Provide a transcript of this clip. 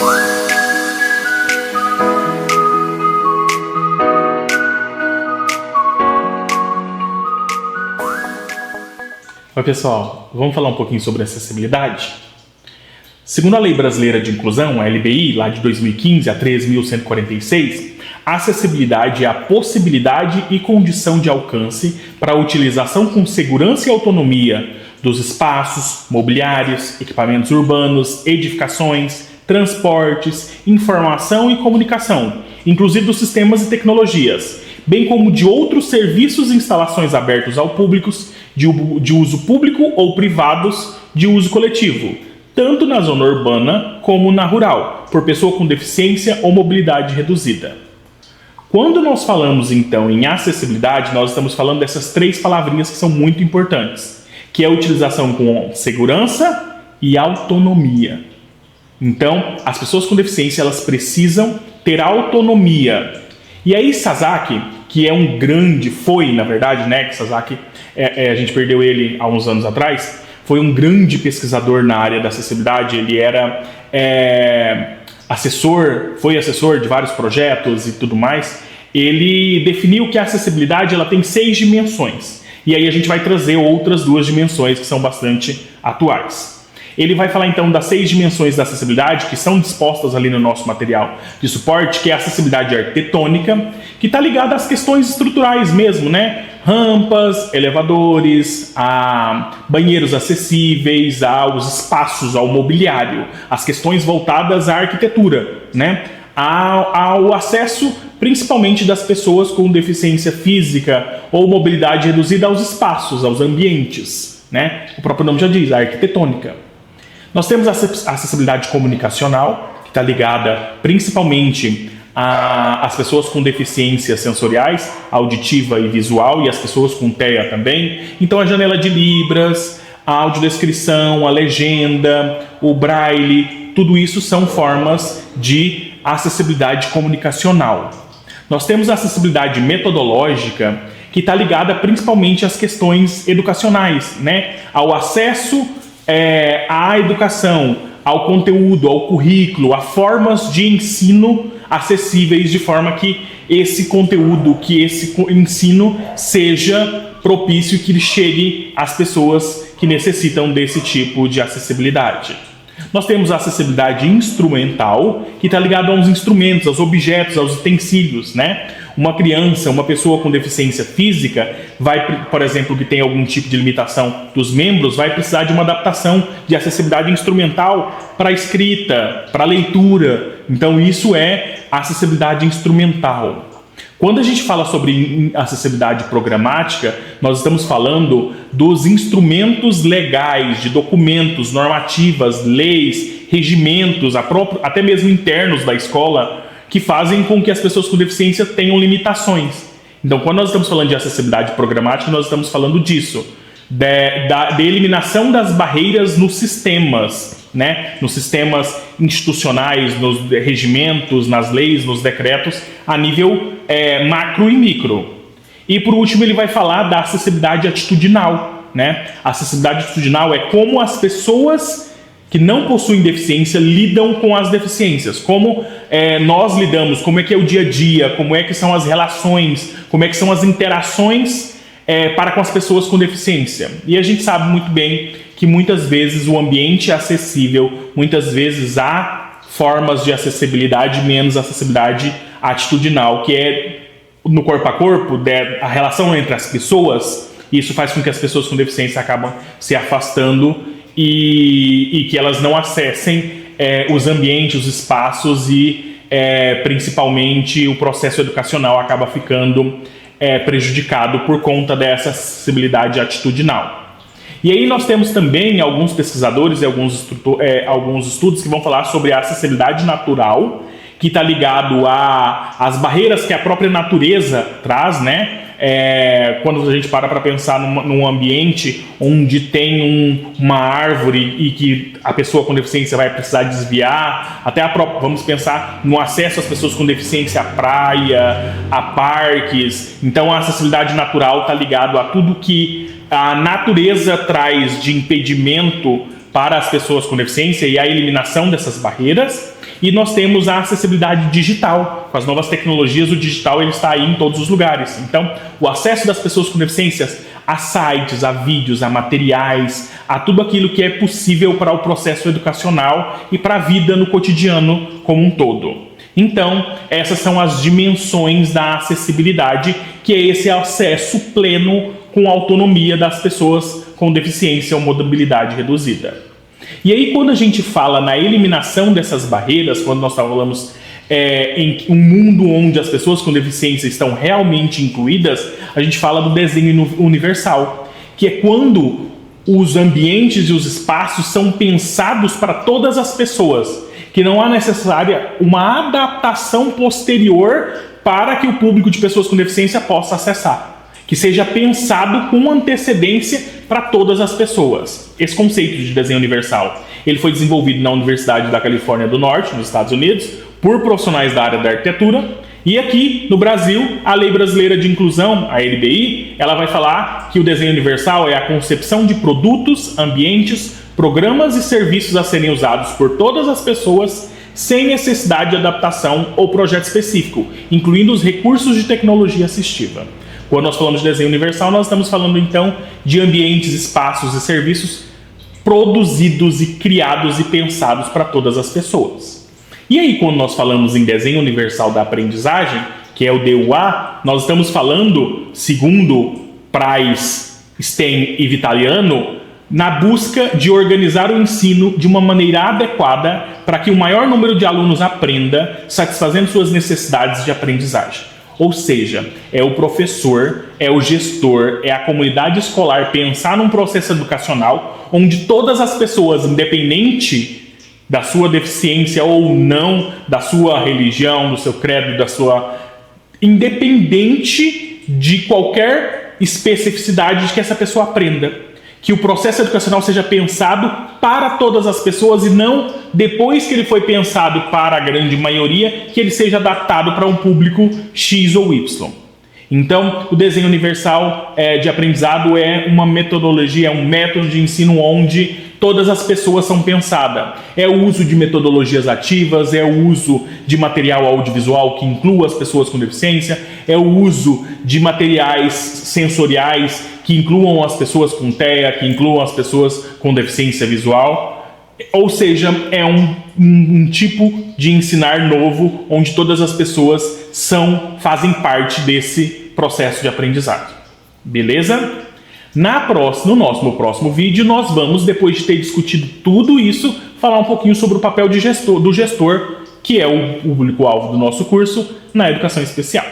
Oi pessoal, vamos falar um pouquinho sobre acessibilidade? Segundo a Lei Brasileira de Inclusão, a LBI, lá de 2015, a 3.146, a acessibilidade é a possibilidade e condição de alcance para a utilização com segurança e autonomia dos espaços, mobiliários, equipamentos urbanos, edificações, transportes, informação e comunicação, inclusive dos sistemas e tecnologias, bem como de outros serviços e instalações abertos ao público, de uso público ou privados de uso coletivo, tanto na zona urbana como na rural, por pessoa com deficiência ou mobilidade reduzida. Quando nós falamos então em acessibilidade, nós estamos falando dessas três palavrinhas que são muito importantes, que é a utilização com segurança e autonomia. Então, as pessoas com deficiência, elas precisam ter autonomia. E aí Sasaki, que é um grande, foi na verdade, né, que Sasaki, a gente perdeu ele há uns anos atrás, foi um grande pesquisador na área da acessibilidade, ele era foi assessor de vários projetos e tudo mais. Ele definiu que a acessibilidade ela tem 6 dimensões, e aí a gente vai trazer outras 2 dimensões que são bastante atuais. Ele vai falar então das 6 dimensões da acessibilidade que são dispostas ali no nosso material de suporte, que é a acessibilidade arquitetônica, que está ligada às questões estruturais mesmo, né? Rampas, elevadores, a banheiros acessíveis, aos espaços, ao mobiliário, as questões voltadas à arquitetura, né? Ao acesso principalmente das pessoas com deficiência física ou mobilidade reduzida aos espaços, aos ambientes, né? O próprio nome já diz, a arquitetônica. Nós temos a acessibilidade comunicacional, que está ligada principalmente às pessoas com deficiências sensoriais, auditiva e visual, e as pessoas com TEA também. Então a janela de libras, a audiodescrição, a legenda, o braille, tudo isso são formas de acessibilidade comunicacional. Nós temos a acessibilidade metodológica, que está ligada principalmente às questões educacionais, né? Ao acesso à educação, ao conteúdo, ao currículo, a formas de ensino acessíveis, de forma que esse conteúdo, que esse ensino seja propício e que ele chegue às pessoas que necessitam desse tipo de acessibilidade. Nós temos a acessibilidade instrumental, que está ligada aos instrumentos, aos objetos, aos utensílios, né? Uma criança, uma pessoa com deficiência física, vai, por exemplo, que tem algum tipo de limitação dos membros, vai precisar de uma adaptação de acessibilidade instrumental para a escrita, para a leitura. Então isso é acessibilidade instrumental. Quando a gente fala sobre acessibilidade programática, nós estamos falando dos instrumentos legais, de documentos, normativas, leis, regimentos, até mesmo internos da escola, que fazem com que as pessoas com deficiência tenham limitações. Então, quando nós estamos falando de acessibilidade programática, nós estamos falando disso, da eliminação das barreiras nos sistemas, né? Nos sistemas institucionais, nos regimentos, nas leis, nos decretos, a nível macro e micro. E por último ele vai falar da acessibilidade atitudinal, né? A acessibilidade atitudinal é como as pessoas que não possuem deficiência lidam com as deficiências, como nós lidamos, como é que é o dia a dia, como é que são as relações, como é que são as interações para com as pessoas com deficiência. E a gente sabe muito bem que muitas vezes o ambiente é acessível, muitas vezes há formas de acessibilidade, menos acessibilidade atitudinal, que é no corpo a corpo, a relação entre as pessoas. Isso faz com que as pessoas com deficiência acabam se afastando e que elas não acessem os ambientes, os espaços e principalmente o processo educacional acaba ficando prejudicado por conta dessa acessibilidade atitudinal. E aí nós temos também alguns pesquisadores e alguns estudos que vão falar sobre a acessibilidade natural, que está ligado às barreiras que a própria natureza traz, né? Quando a gente para pensar num ambiente onde tem uma árvore e que a pessoa com deficiência vai precisar desviar, vamos pensar no acesso às pessoas com deficiência à praia, a parques. Então a acessibilidade natural está ligado a tudo que a natureza traz de impedimento para as pessoas com deficiência e a eliminação dessas barreiras. E nós temos a acessibilidade digital. Com as novas tecnologias, o digital ele está aí em todos os lugares. Então, o acesso das pessoas com deficiências a sites, a vídeos, a materiais, a tudo aquilo que é possível para o processo educacional e para a vida no cotidiano como um todo. Então, essas são as dimensões da acessibilidade, que é esse acesso pleno com autonomia das pessoas com deficiência ou mobilidade reduzida. E aí, quando a gente fala na eliminação dessas barreiras, quando nós falamos em um mundo onde as pessoas com deficiência estão realmente incluídas, a gente fala do desenho universal, que é quando os ambientes e os espaços são pensados para todas as pessoas, que não há necessária uma adaptação posterior para que o público de pessoas com deficiência possa acessar, que seja pensado com antecedência para todas as pessoas. Esse conceito de desenho universal, ele foi desenvolvido na Universidade da Califórnia do Norte, nos Estados Unidos, por profissionais da área da arquitetura, e aqui no Brasil, a Lei Brasileira de Inclusão, a LBI, ela vai falar que o desenho universal é a concepção de produtos, ambientes, programas e serviços a serem usados por todas as pessoas sem necessidade de adaptação ou projeto específico, incluindo os recursos de tecnologia assistiva. Quando nós falamos de desenho universal, nós estamos falando então de ambientes, espaços e serviços produzidos e criados e pensados para todas as pessoas. E aí, quando nós falamos em desenho universal da aprendizagem, que é o DUA, nós estamos falando, segundo Price, Stein e Vitaliano, na busca de organizar o ensino de uma maneira adequada para que o maior número de alunos aprenda, satisfazendo suas necessidades de aprendizagem. Ou seja, é o professor, é o gestor, é a comunidade escolar pensar num processo educacional onde todas as pessoas, independente da sua deficiência ou não, da sua religião, do seu credo, independente de qualquer especificidade de que essa pessoa aprenda. Que o processo educacional seja pensado para todas as pessoas e não depois que ele foi pensado para a grande maioria, que ele seja adaptado para um público X ou Y. Então, o desenho universal de aprendizado é uma metodologia, é um método de ensino onde todas as pessoas são pensadas. É o uso de metodologias ativas, é o uso de material audiovisual que inclua as pessoas com deficiência, é o uso de materiais sensoriais que incluam as pessoas com TEA, que incluam as pessoas com deficiência visual. Ou seja, é um tipo de ensinar novo onde todas as pessoas fazem parte desse processo de aprendizado. Beleza? No nosso próximo vídeo, nós vamos, depois de ter discutido tudo isso, falar um pouquinho sobre o papel do gestor, que é o público-alvo do nosso curso na educação especial.